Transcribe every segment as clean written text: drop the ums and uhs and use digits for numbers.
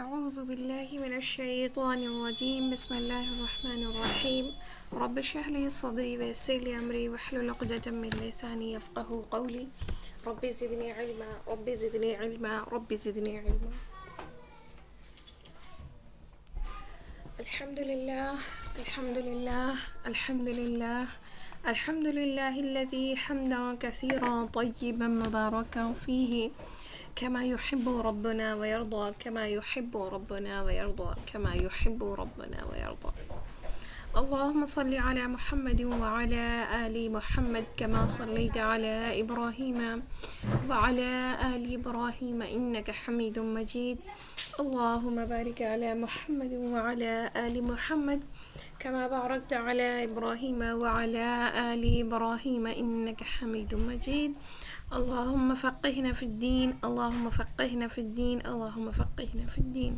أعوذ بالله من الشيطان الرجيم بسم الله الرحمن الرحيم رب اشرح لي صدري ويسر لي أمري واحلل عقدة من لساني يفقهوا قولي رب زدني علما رب زدني علما رب زدني علما. الحمد لله الحمد لله الحمد لله الحمد لله الذي حمدا كثيرا طيبا مباركا فيه كما يحب ربنا ويرضى كما يحب ربنا ويرضى كما يحب ربنا ويرضى. اللهم صل على محمد وعلى آل محمد كما صليت على إبراهيم وعلى آل إبراهيم إنك حميد مجيد. اللهم بارك على محمد وعلى آل محمد كما باركت على إبراهيم وعلى آل إبراهيم إنك حميد مجيد. اللهم فقهنا في الدين اللهم فقهنا في الدين اللهم فقهنا في الدين.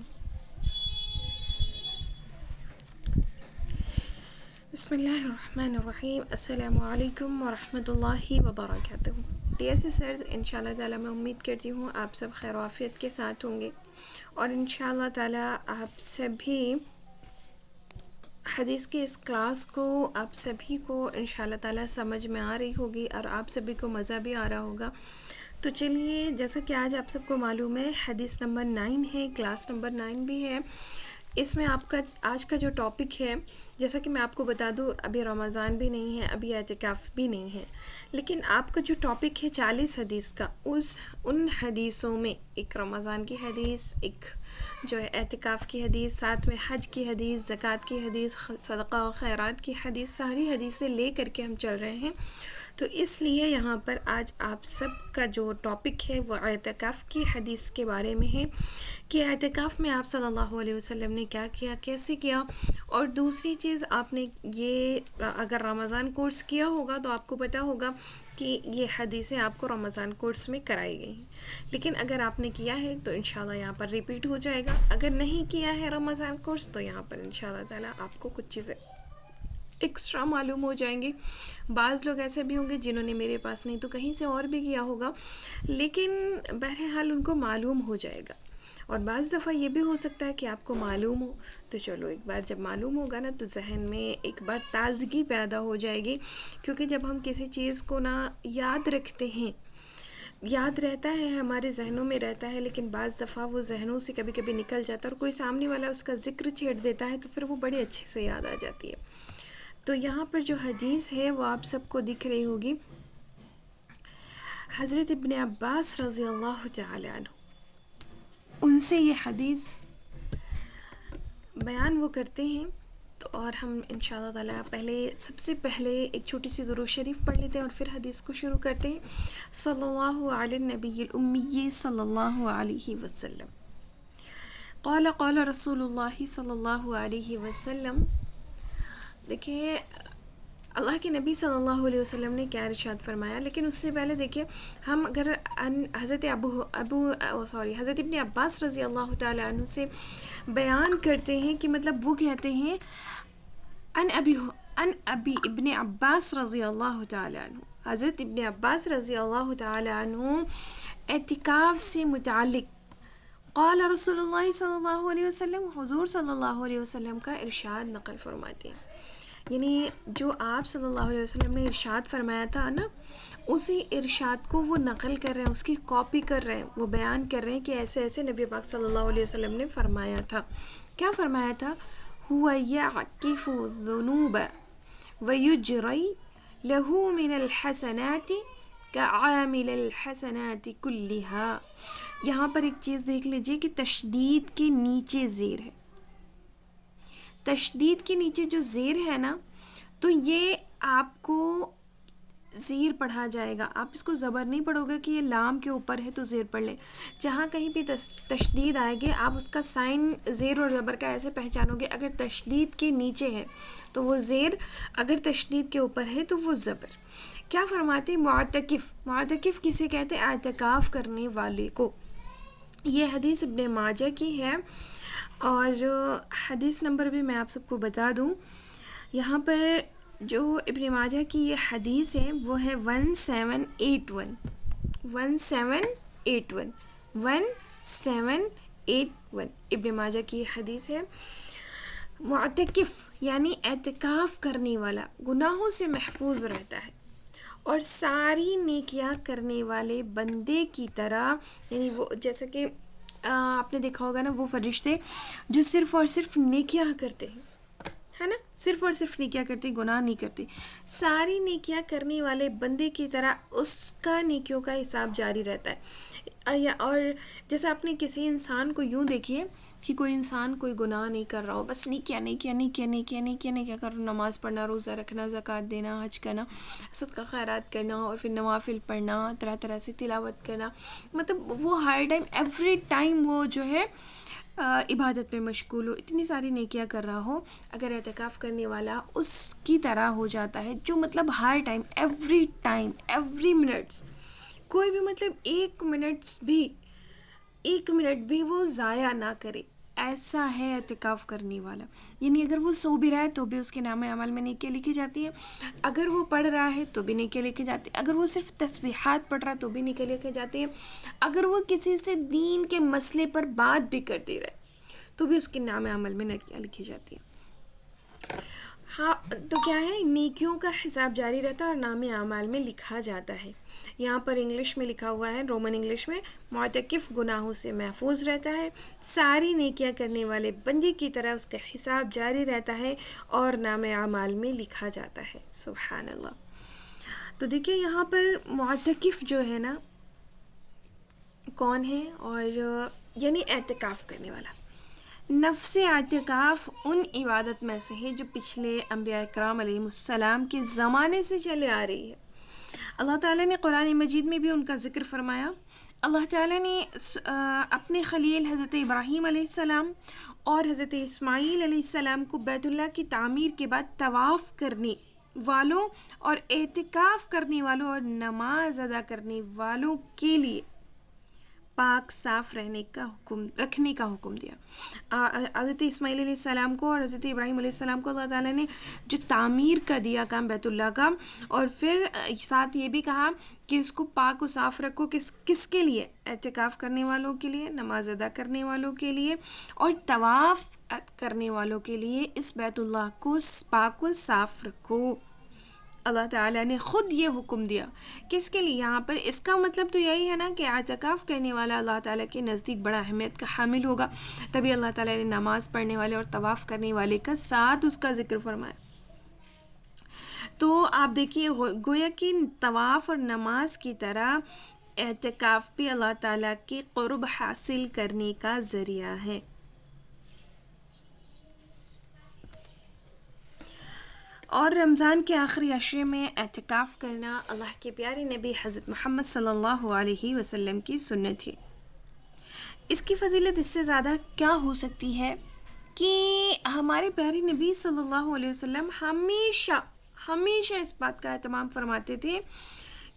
بسم اللہ الرحمن الرحیم. السلام علیکم ورحمۃ اللہ وبرکاتہ. ڈیئر سسٹرز، انشاءاللہ تعالیٰ میں امید کرتی ہوں آپ سب خیر و عافیت کے ساتھ ہوں گے اور انشاءاللہ تعالیٰ آپ سبھی حدیث کے اس کلاس کو آپ سبھی کو انشاءاللہ تعالیٰ سمجھ میں آ رہی ہوگی اور آپ سبھی کو مزہ بھی آ رہا ہوگا. تو چلیے، جیسا کہ آج آپ سب کو معلوم ہے حدیث نمبر 9 ہے، کلاس نمبر 9 بھی ہے. اس میں آپ کا آج کا جو ٹاپک ہے، جیسا کہ میں آپ کو بتا دوں، ابھی رمضان بھی نہیں ہے، ابھی اعتکاف بھی نہیں ہے، لیکن آپ کا جو ٹاپک ہے 40 حدیث کا، ان حدیثوں میں ایک رمضان کی حدیث، ایک جو ہے اعتکاف کی حدیث، ساتھ میں حج کی حدیث، زکوٰۃ کی حدیث، صدقہ و خیرات کی حدیث، ساری حدیثیں لے کر کے ہم چل رہے ہیں. تو اس لیے یہاں پر آج آپ سب کا جو ٹاپک ہے وہ اعتکاف کی حدیث کے بارے میں ہے کہ اعتکاف میں آپ صلی اللہ علیہ وسلم نے کیا کیا، کیسے کیا. اور دوسری چیز، آپ نے یہ اگر رمضان کورس کیا ہوگا تو آپ کو پتہ ہوگا کہ یہ حدیثیں آپ کو رمضان کورس میں کرائی گئی ہیں، لیکن اگر آپ نے کیا ہے تو انشاءاللہ یہاں پر ریپیٹ ہو جائے گا. اگر نہیں کیا ہے رمضان کورس تو یہاں پر انشاءاللہ تعالیٰ آپ کو کچھ چیزیں ایکسٹرا معلوم ہو جائیں گے. بعض لوگ ایسے بھی ہوں گے جنہوں نے میرے پاس نہیں تو کہیں سے اور بھی کیا ہوگا، لیکن بہرحال ان کو معلوم ہو جائے گا. اور بعض دفعہ یہ بھی ہو سکتا ہے کہ آپ کو معلوم ہو، تو چلو ایک بار جب معلوم ہوگا نا تو ذہن میں ایک بار تازگی پیدا ہو جائے گی. کیونکہ جب ہم کسی چیز کو نا یاد رکھتے ہیں، یاد رہتا ہے، ہمارے ذہنوں میں رہتا ہے، لیکن بعض دفعہ وہ ذہنوں سے کبھی کبھی نکل جاتا ہے اور کوئی سامنے والا اس کا ذکر چھیڑ دیتا ہے تو پھر وہ بڑے اچھے سے یاد آ جاتی ہے. تو یہاں پر جو حدیث ہے وہ آپ سب کو دکھ رہی ہوگی. حضرت ابن عباس رضی اللہ تعالی عنہ، ان سے یہ حدیث بیان وہ کرتے ہیں. تو اور ہم انشاءاللہ تعالیٰ سب سے پہلے ایک چھوٹی سی درود شریف پڑھ لیتے ہیں اور پھر حدیث کو شروع کرتے ہیں. صلی اللہ علی النبی الامی صلی اللہ علیہ وسلم. قال قال رسول اللہ صلی اللہ علیہ وسلم. دیکھیے اللہ کے نبی صلی اللہ علیہ وسلم نے کیا ارشاد فرمایا، لیکن اس سے پہلے دیکھیے ہم اگر حضرت حضرت ابن عباس رضی اللہ تعالیٰ عنہ سے بیان کرتے ہیں کہ مطلب وہ کہتے ہیں ان ابی ابن عباس رضی اللہ تعالیٰ عنہ. حضرت ابن عباس رضی اللہ تعالیٰ عنہ اعتکاف سے متعلق قال رسول اللہ صلی اللہ علیہ وسلم، حضور صلی اللہ علیہ وسلم کا ارشاد نقل فرماتے ہیں. یعنی جو آپ صلی اللہ علیہ وسلم نے ارشاد فرمایا تھا نا، اسی ارشاد کو وہ نقل کر رہے ہیں، اس کی کاپی کر رہے ہیں، وہ بیان کر رہے ہیں کہ ایسے ایسے نبی پاک صلی اللہ علیہ وسلم نے فرمایا تھا. کیا فرمایا تھا؟ هو يعكف الذنوب ويجري له من الحسنات كعامل الحسنات كلها. یہاں پر ایک چیز دیکھ لیجئے کہ تشدید کے نیچے زیر ہے. تشدید کے نیچے جو زیر ہے نا، تو یہ آپ کو زیر پڑھا جائے گا. آپ اس کو زبر نہیں پڑھو گے کہ یہ لام کے اوپر ہے تو زیر پڑھ لیں. جہاں کہیں بھی تشدید آئے گی آپ اس کا سائن زیر اور زبر کا ایسے پہچانو گے. اگر تشدید کے نیچے ہے تو وہ زیر، اگر تشدید کے اوپر ہے تو وہ زبر. کیا فرماتے؟ معتکف. معتکف کسے کہتے ہیں؟ اعتکاف کرنے والے کو. یہ حدیث ابن ماجہ کی ہے اور حدیث نمبر بھی میں آپ سب کو بتا دوں. یہاں پر جو ابن ماجہ کی یہ حدیث ہے وہ ہے 1781. 1781 8:1 ابن ماجہ کی حدیث ہے. معتکف یعنی اعتکاف کرنے والا گناہوں سے محفوظ رہتا ہے اور ساری نیکیاں کرنے والے بندے کی طرح، یعنی وہ جیسا کہ آپ نے دیکھا ہوگا نا، وہ فرشتے جو صرف اور صرف نیکیاں کرتے ہیں، ہے نا، صرف اور صرف نیکیاں کرتے، گناہ نہیں کرتے، ساری نیکیاں کرنے والے بندے کی طرح اس کا نیکیوں کا حساب جاری رہتا ہے. اور جیسے آپ نے کسی انسان کو یوں دیکھیے کہ کوئی انسان کوئی گناہ نہیں کر رہا ہو، بس نیکیاں نیکیاں نیکیاں نیکیاں نیکیاں نیکیاں کر، نماز پڑھنا، روزہ رکھنا، زکوٰۃ دینا، حج کرنا، صدقہ خیرات کرنا، اور پھر نوافل پڑھنا، طرح طرح سے تلاوت کرنا، مطلب وہ ہر ٹائم ایوری ٹائم وہ جو ہے عبادت میں مشغول ہو، اتنی ساری نیکیاں کر رہا ہو. اگر اعتکاف کرنے والا اس کی طرح ہو جاتا ہے جو مطلب ہر ٹائم ایوری منٹس، کوئی بھی مطلب ایک منٹ بھی وہ ضائع نہ کرے، ایسا ہے اعتکاف کرنے والا. یعنی اگر وہ سو بھی رہا ہے تو بھی اس کے نام عمل میں نیکیاں لکھی جاتی ہیں، اگر وہ پڑھ رہا ہے تو بھی نیکیاں لکھی جاتی ہیں، اگر وہ صرف تسبیحات پڑھ رہا ہے تو بھی نیکیاں لکھی جاتی ہیں، اگر وہ کسی سے دین کے مسئلے پر بات بھی کر دے رہا ہے تو بھی اس کے نام عمل میں نیکیاں لکھی جاتی ہیں. ہاں، تو کیا ہے، نیکیوں کا حساب جاری رہتا ہے اور نام اعمال میں لکھا جاتا ہے. یہاں پر انگلش میں لکھا ہوا ہے، رومن انگلش میں، معتکف گناہوں سے محفوظ رہتا ہے، ساری نیکیاں کرنے والے بندے کی طرح اس کا حساب جاری رہتا ہے اور نام اعمال میں لکھا جاتا ہے. سبحان اللہ. تو دیکھیں یہاں پر معتکف جو ہے نا کون ہے، اور یعنی اعتکاف کرنے والا. نفس اعتکاف ان عبادت میں سے ہے جو پچھلے انبیاء کرام علیہ السلام کے زمانے سے چلے آ رہی ہے. اللہ تعالیٰ نے قرآن مجید میں بھی ان کا ذکر فرمایا. اللہ تعالیٰ نے اپنے خلیل حضرت ابراہیم علیہ السلام اور حضرت اسماعیل علیہ السلام کو بیت اللہ کی تعمیر کے بعد طواف کرنے والوں اور اعتکاف کرنے والوں اور نماز ادا کرنے والوں کے لیے پاک صاف رکھنے کا حکم دیا. حضرت اسماعیل علیہ السلام کو اور حضرت ابراہیم علیہ السلام کو اللہ تعالیٰ نے جو تعمیر کا دیا کام بیت اللہ کا، اور پھر ساتھ یہ بھی کہا کہ اس کو پاک و صاف رکھو، کس کے لیے؟ اعتکاف کرنے والوں کے لیے، نماز ادا کرنے والوں کے لیے اور طواف کرنے والوں کے لیے اس بیت اللہ کو پاک و صاف رکھو. اللہ تعالیٰ نے خود یہ حکم دیا. کس کے لیے؟ یہاں پر اس کا مطلب تو یہی ہے نا کہ اعتکاف کرنے والا اللہ تعالیٰ کے نزدیک بڑا اہمیت کا حامل ہوگا، تبھی اللہ تعالیٰ نے نماز پڑھنے والے اور طواف کرنے والے کا ساتھ اس کا ذکر فرمایا. تو آپ دیکھیے گویا کہ طواف اور نماز کی طرح اعتکاف بھی اللہ تعالیٰ کے قرب حاصل کرنے کا ذریعہ ہے. اور رمضان کے آخری عشرے میں اعتکاف کرنا اللہ کے پیارے نبی حضرت محمد صلی اللہ علیہ وسلم کی سنت ہے. اس کی فضیلت اس سے زیادہ کیا ہو سکتی ہے کہ ہمارے پیارے نبی صلی اللہ علیہ وسلم ہمیشہ اس بات کا اہتمام فرماتے تھے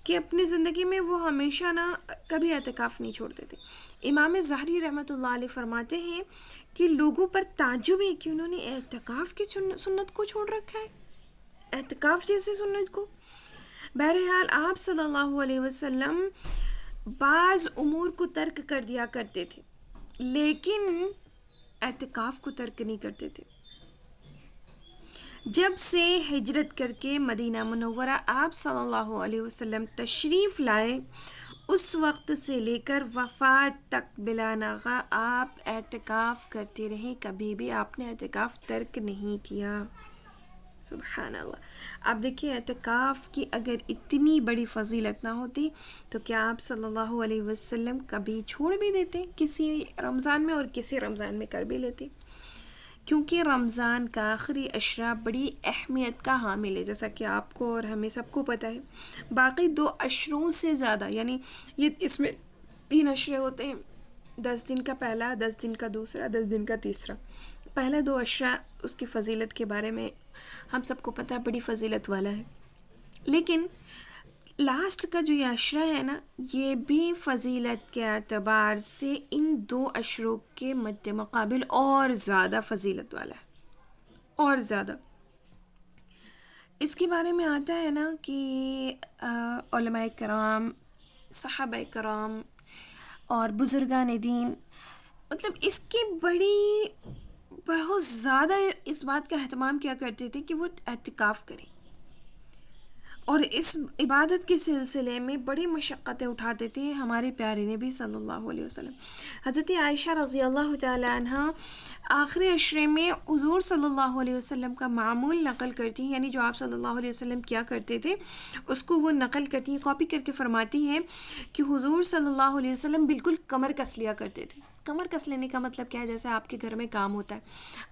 کہ اپنی زندگی میں وہ ہمیشہ کبھی اعتکاف نہیں چھوڑتے تھے. امام ظاہری رحمۃ اللہ علیہ فرماتے ہیں کہ لوگوں پر تعجب ہے کہ انہوں نے اعتکاف کی سنت کو چھوڑ رکھا ہے، اعتکاف جیسے سنت کو. بہرحال آپ صلی اللہ علیہ وسلم بعض امور کو ترک کر دیا کرتے تھے لیکن اعتکاف کو ترک نہیں کرتے تھے. جب سے ہجرت کر کے مدینہ منورہ آپ صلی اللہ علیہ وسلم تشریف لائے، اس وقت سے لے کر وفات تک بلا ناغہ آپ اعتکاف کرتے رہے، کبھی بھی آپ نے اعتکاف ترک نہیں کیا. سبحان اللہ. آپ دیکھیں اعتکاف کی اگر اتنی بڑی فضیلت نہ ہوتی تو کیا آپ صلی اللہ علیہ وسلم کبھی چھوڑ بھی دیتے کسی رمضان میں، اور کسی رمضان میں کر بھی لیتے؟ کیونکہ رمضان کا آخری عشرہ بڑی اہمیت کا حامل ہے، جیسا کہ آپ کو اور ہمیں سب کو پتہ ہے. باقی 2 عشروں سے زیادہ، یعنی اس میں 3 عشرے ہوتے ہیں، 10 دن کا پہلا، 10 دن کا دوسرا، 10 دن کا تیسرا. پہلا 2 عشرہ اس کی فضیلت کے بارے میں ہم سب کو پتہ ہے، بڑی فضیلت والا ہے. لیکن لاسٹ کا جو یہ عشرہ ہے نا، یہ بھی فضیلت کے اعتبار سے ان 2 عشروں کے مد مقابل اور زیادہ فضیلت والا ہے، اور زیادہ. اس کے بارے میں آتا ہے نا کہ علماء کرام، صحابہ کرام اور بزرگان دین مطلب اس کی بڑی بہت زیادہ اس بات کا اہتمام کیا کرتے تھے کہ وہ اعتکاف کریں، اور اس عبادت کے سلسلے میں بڑی مشقتیں اٹھاتے تھے ہمارے پیارے نبی صلی اللہ علیہ وسلم۔ حضرت عائشہ رضی اللہ تعالی عنہ آخری عشرے میں حضور صلی اللہ علیہ وسلم کا معمول نقل کرتی ہیں، یعنی جو آپ صلی اللہ علیہ وسلم کیا کرتے تھے اس کو وہ نقل کرتی ہیں، کاپی کر کے فرماتی ہیں کہ حضور صلی اللہ علیہ وسلم بالکل کمر کس لیا کرتے تھے۔ کمر کس لینے کا مطلب کیا ہے؟ جیسے آپ کے گھر میں کام ہوتا ہے،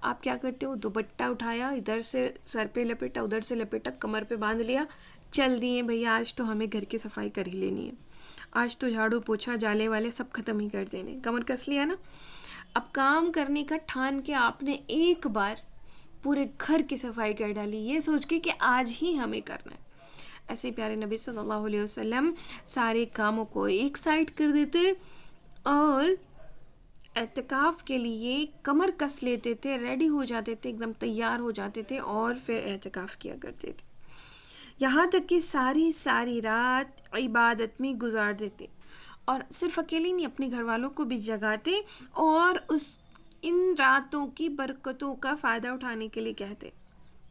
آپ کیا کرتے ہو، دوپٹہ اٹھایا، ادھر سے سر پہ لپیٹا، ادھر سے لپیٹا، کمر پہ باندھ لیا، چل دیے بھئی آج تو ہمیں گھر کی صفائی کر ہی لینی ہے، آج تو جھاڑو پوچھا جالے والے سب ختم ہی کر دینے، کمر کس لیا نا۔ اب کام کرنے کا ٹھان کے آپ نے ایک بار پورے گھر کی صفائی کر ڈالی، یہ سوچ کے کہ آج ہی ہمیں کرنا ہے۔ ایسے پیارے نبی صلی اللہ علیہ وسلم سارے کاموں کو ایک سائڈ کر دیتے اور اعتکاف کے لیے کمر کس لیتے تھے، ریڈی ہو جاتے تھے، ایک دم تیار ہو جاتے تھے اور پھر اعتکاف کیا کرتے تھے، یہاں تک کہ ساری رات عبادت میں گزار دیتے، اور صرف اکیلے نہیں اپنے گھر والوں کو بھی جگاتے اور ان راتوں کی برکتوں کا فائدہ اٹھانے کے لیے کہتے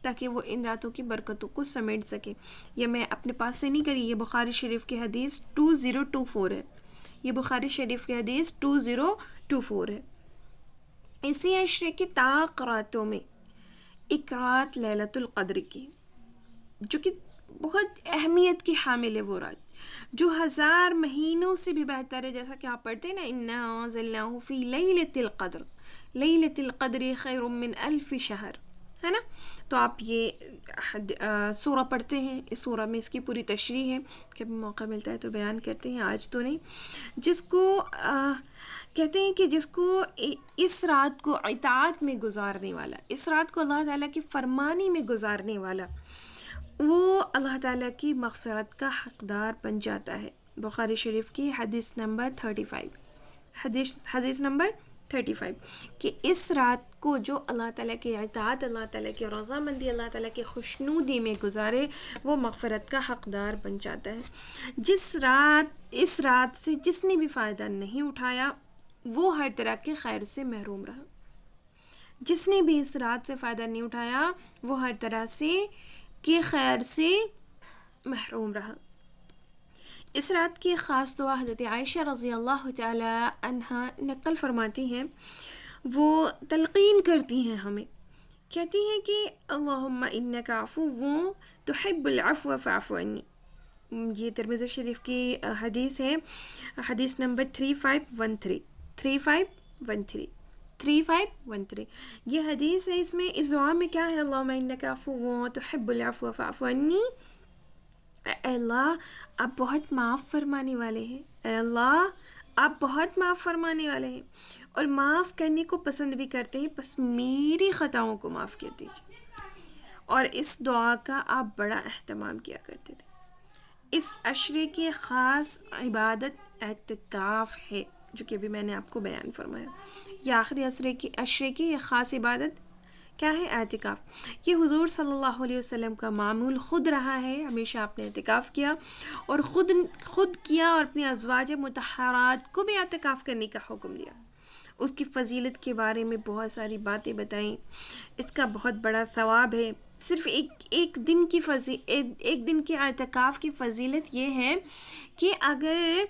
تاکہ وہ ان راتوں کی برکتوں کو سمیٹ سکے۔ یہ میں اپنے پاس سے نہیں کری، یہ بخاری شریف کی حدیث 2024 ہے، یہ بخاری شریف کی حدیث 2024 ہے۔ اسی عشرے کی طاق راتوں میں ایک رات لیلۃ القدر کی، جو کہ بہت اہمیت کی حامل ہے، وہ رات جو 1000 مہینوں سے بھی بہتر ہے، جیسا کہ آپ پڑھتے ہیں نا انا انزلناہ فی لیلۃ القدر، لیلۃ القدر خیر من الف شہر، ہے نا۔ تو آپ یہ سورہ پڑھتے ہیں، اس سورہ میں اس کی پوری تشریح ہے، کبھی موقع ملتا ہے تو بیان کرتے ہیں، آج تو نہیں۔ جس کو کہتے ہیں کہ جس کو اس رات کو اطاعت میں گزارنے والا، اس رات کو اللہ تعالیٰ کی فرمانی میں گزارنے والا، وہ اللہ تعالیٰ کی مغفرت کا حقدار بن جاتا ہے۔ بخاری شریف کی حدیث نمبر 35، حدیث نمبر 35، کہ اس رات کو جو اللہ تعالیٰ کی اطاعت، اللہ تعالیٰ کی رضامندی، اللہ تعالیٰ کی خوشنودی میں گزارے، وہ مغفرت کا حقدار بن جاتا ہے۔ اس رات سے جس نے بھی فائدہ نہیں اٹھایا وہ ہر طرح کے خیر سے محروم رہا، جس نے بھی اس رات سے فائدہ نہیں اٹھایا وہ ہر طرح سے کے خیر سے محروم رہا۔ اس رات کی خاص دعا حضرت عائشہ رضی اللہ تعالی عنہا نقل فرماتی ہیں، وہ تلقین کرتی ہیں ہمیں، کہتی ہیں کہ اللہم انک عفو تحب العفو فاعف عنی۔ یہ ترمذی شریف کی حدیث ہے، حدیث نمبر 3513 3513 یہ حدیث ہے۔ اس میں اس دعا میں کیا ہے؟ اللہم انک عفو تحب العفو فاعف عنی، اے اللہ آپ بہت معاف فرمانے والے ہیں، اے اللہ آپ بہت معاف فرمانے والے ہیں اور معاف کرنے کو پسند بھی کرتے ہیں، بس میری خطاؤں کو معاف کر دیجیے۔ اور اس دعا کا آپ بڑا اہتمام کیا کرتے تھے۔ اس عشرے کی خاص عبادت اعتکاف ہے، جو کہ ابھی میں نے آپ کو بیان فرمایا۔ یہ آخری عشرے کی یہ خاص عبادت کیا ہے؟ اعتکاف۔ یہ حضور صلی اللہ علیہ وسلم کا معمول خود رہا ہے، ہمیشہ آپ نے اعتکاف کیا اور خود کیا، اور اپنی ازواج مطہرات کو بھی اعتکاف کرنے کا حکم دیا، اس کی فضیلت کے بارے میں بہت ساری باتیں بتائیں، اس کا بہت بڑا ثواب ہے۔ صرف ایک دن کے اعتکاف کی فضیلت یہ ہے کہ اگر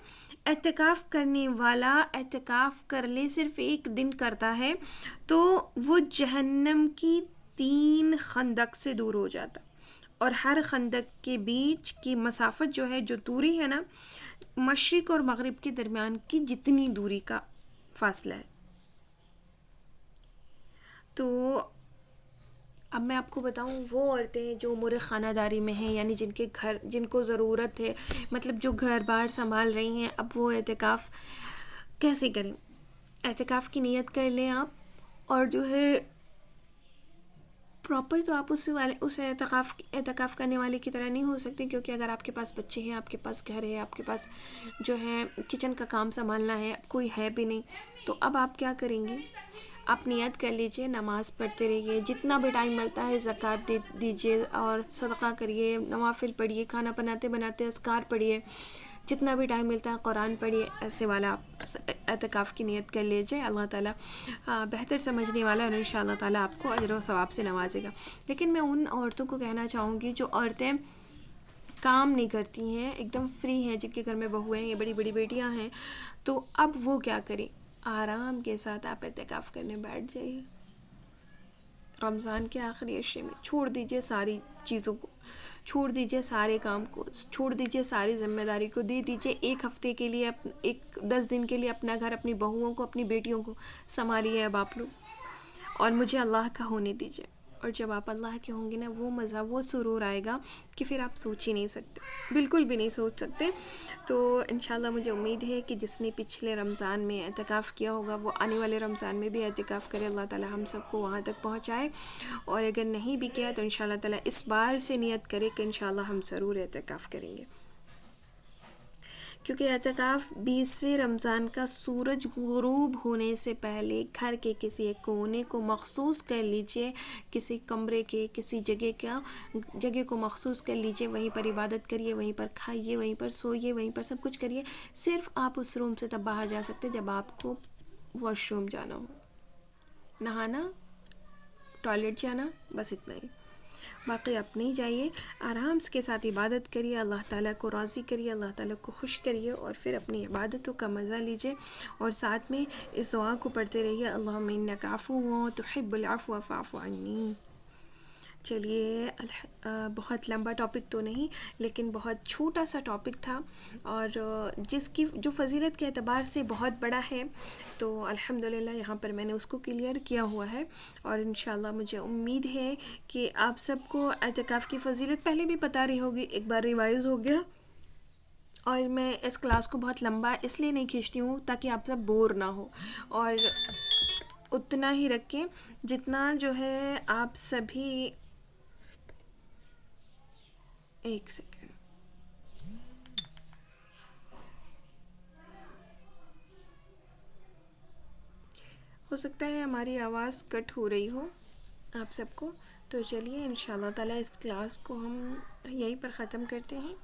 اعتکاف کرنے والا اعتکاف کر لے، صرف ایک دن کرتا ہے، تو وہ جہنم کی 3 خندق سے دور ہو جاتا، اور ہر خندق کے بیچ کی مسافت جو ہے، جو دوری ہے نا، مشرق اور مغرب کے درمیان کی جتنی دوری کا فاصلہ ہے۔ تو اب میں آپ کو بتاؤں، وہ عورتیں جو امور خانہ داری میں ہیں، یعنی جن کو ضرورت ہے، مطلب جو گھر بار سنبھال رہی ہیں، اب وہ اعتکاف کیسے کریں؟ اعتکاف کی نیت کر لیں آپ، اور جو ہے پراپر تو آپ اس اعتکاف کرنے والے کی طرح نہیں ہو سکتے، کیونکہ اگر آپ کے پاس بچے ہیں، آپ کے پاس گھر ہے، آپ کے پاس جو ہے کچن کا کام سنبھالنا ہے، کوئی ہے بھی نہیں، تو اب آپ کیا کریں گے؟ آپ نیت کر لیجئے، نماز پڑھتے رہیے، جتنا بھی ٹائم ملتا ہے زکوٰۃ دیجیے اور صدقہ کریے، نوافل پڑھیے، کھانا بناتے اذکار پڑھیے، جتنا بھی ٹائم ملتا ہے قرآن پڑھیے، ایسے والا آپ اعتکاف کی نیت کر لیجیے. اللہ تعالیٰ بہتر سمجھنے والا ہے اور انشاءاللہ تعالیٰ آپ کو اجر و ثواب سے نوازے گا. لیکن میں ان عورتوں کو کہنا چاہوں گی جو عورتیں کام نہیں کرتی ہیں، ایک دم فری ہیں، جن کے گھر میں بہویں ہیں یا بڑی بڑی بیٹیاں ہیں، تو اب وہ کیا کریں؟ آرام کے ساتھ آپ اعتکاف کرنے بیٹھ جائیے. رمضان کے آخری عشرے میں چھوڑ دیجیے ساری چیزوں کو، چھوڑ دیجیے سارے کام کو، چھوڑ دیجیے ساری ذمہ داری کو، دے دیجیے ایک ہفتے کے لیے، ایک 10 دن کے لیے اپنا گھر، اپنی بہوؤں کو، اپنی بیٹیوں کو سنبھالیے اب آپ لوگ، اور مجھے اللہ کا ہونے دیجیے. اور جب آپ اللہ کے ہوں گے نا، وہ مزہ، وہ سرور آئے گا کہ پھر آپ سوچ ہی نہیں سکتے، بالکل بھی نہیں سوچ سکتے. تو انشاءاللہ مجھے امید ہے کہ جس نے پچھلے رمضان میں اعتکاف کیا ہوگا وہ آنے والے رمضان میں بھی اعتکاف کرے. اللہ تعالیٰ ہم سب کو وہاں تک پہنچائے. اور اگر نہیں بھی کیا تو انشاءاللہ تعالیٰ اس بار سے نیت کرے کہ انشاءاللہ ہم ضرور اعتکاف کریں گے. کیونکہ اعتکاف 20ویں رمضان کا سورج غروب ہونے سے پہلے گھر کے کسی ایک کونے کو مخصوص کر لیجئے، کسی کمرے کے کسی جگہ کو مخصوص کر لیجئے، وہیں پر عبادت کریے، وہیں پر کھائیے، وہیں پر سوئیے، وہیں پر سب کچھ کریے. صرف آپ اس روم سے تب باہر جا سکتے جب آپ کو واش روم جانا ہو، نہانا، ٹوائلٹ جانا، بس اتنا ہی. باقی آپ نہیں جائیے، آرام کے ساتھ عبادت کریے، اللہ تعالیٰ کو راضی کریے، اللہ تعالیٰ کو خوش کریے، اور پھر اپنی عبادتوں کا مزہ لیجیے. اور ساتھ میں اس دعا کو پڑھتے رہیے، اللہم انک عفو تحب العفو فاعف عنی. چلیے بہت لمبا ٹاپک تو نہیں، لیکن بہت چھوٹا سا ٹاپک تھا، اور جس کی جو فضیلت کے اعتبار سے بہت بڑا ہے، تو الحمدللہ یہاں پر میں نے اس کو کلیئر کیا ہوا ہے. اور انشاءاللہ مجھے امید ہے کہ آپ سب کو اعتکاف کی فضیلت پہلے بھی پتہ رہی ہوگی، ایک بار ریوائز ہو گیا. اور میں اس کلاس کو بہت لمبا اس لیے نہیں کھینچتی ہوں تاکہ آپ سب بور نہ ہو، اور اتنا ہی رکھیں جتنا جو ہے آپ سبھی. ایک سیکنڈ، ہو سکتا ہے ہماری آواز کٹ ہو رہی ہو آپ سب کو. تو چلیے انشاءاللہ تعالیٰ اس کلاس کو ہم یہیں پر ختم کرتے ہیں.